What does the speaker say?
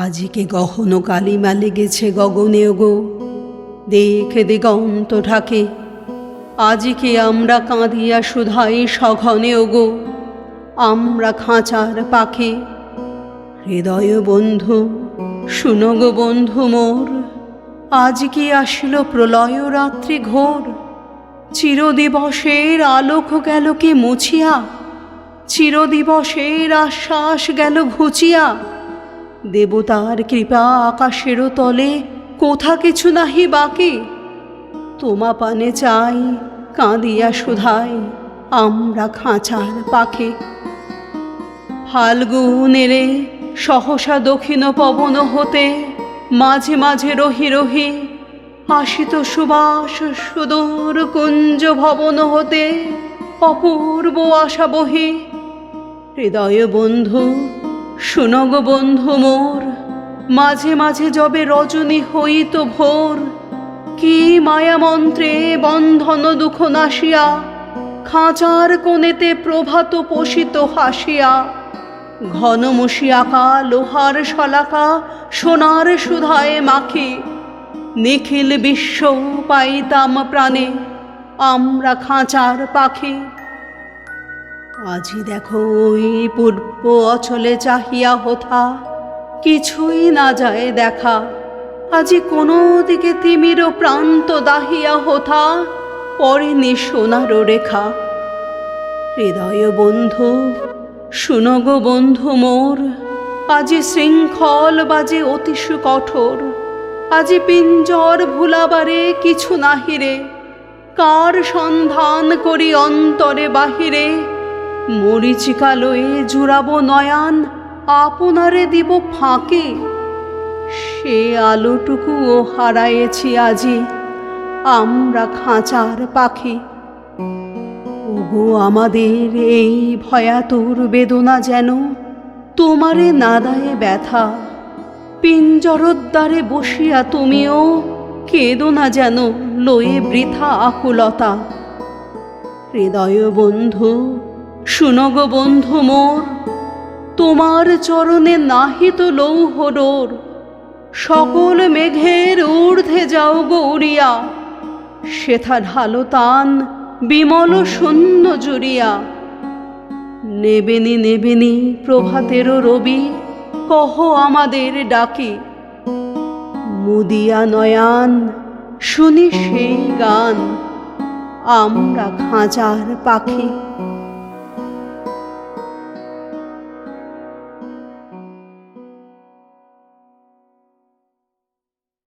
আজিকে গহন কালিমা লেগেছে গগনেও গো, দেখে দিগন্ত ঢাকে। আজিকে আমরা কাঁদিয়া সুধাই সঘনেও গো, আমরা খাঁচার পাখে। হৃদয় বন্ধু শুনো গো বন্ধু মোর, আজকে আসিল প্রলয় রাত্রি ঘোর। চিরদিবসের আলোক গেল কি মুছিয়া, চিরদিবসের আশ্বাস গেল ঘুচিয়া। দেবতার কৃপা আকাশেরও তলে কোথা কিছু নাহি বাকি। তোমা পানে চাই কাঁদিয়া সুধাই আমরা খাঁচার পাখে। ফাল্গুনেরে সহসা দক্ষিণ পবন হতে, মাঝে মাঝে রহি রহি আসিত সুবাস সুদূর কুঞ্জ ভবন হতে। অপূর্ব আশা বহি হৃদয় বন্ধু শুনো গো বন্ধু মোর, মাঝে মাঝে যবে রজনী হইত ভোর। কি মায়া মন্ত্রে বন্ধন দুঃখ নাশিয়া, খাঁচার কোণেতে প্রভাত পোষিত হাসিয়া। ঘন মশিয়াকা লোহার শলাকা সোনার সুধায় মাখি, নিখিল বিশ্ব পাইতাম প্রাণে আমরা খাঁচার পাখি। আজি দেখো ওই পূর্ব অচলে চাহিয়া হোথা, কিছুই না যায় দেখা। আজি কোনো দিকে তিমির প্রান্ত দাহিয়া হোথা, পড়েনি সোনার রেখা। হৃদয় বন্ধু শুনো গো বন্ধু মোর, আজি শৃঙ্খল বাজে অতিশু কঠোর। আজি পিঞ্জর ভুলাবারে কিছু নাহিরে, কার সন্ধান করি অন্তরে বাহিরে। মরিচিকালয়ে জুড়াবো নয়ান, আপনারে দিব ফাঁকে। সে আলোটুকুও হারায়েছি আজি আমরা খাঁচার পাখি। ওগো আমাদের এই ভয়াতুর বেদনা যেন তোমারে নাদায়ে ব্যথা। পিঞ্জরদ্বারে বসিয়া তুমিও কেঁদো না যেন লয়ে বৃথা আকুলতা। হৃদয় বন্ধু শুনো গো বন্ধু মোর, তোমার চরণে নাহিত লৌহ ডোর। সকল মেঘের ঊর্ধ্বে যাও গো উড়িয়া, সেথা ঢালো তান বিমল শূন্য জুড়িয়া। নেবেনি নেবেনি প্রভাতেরও রবি, কহ আমাদের ডাকি। মুদিয়া নয়ান শুনি সেই গান আমরা খাঁচার পাখি।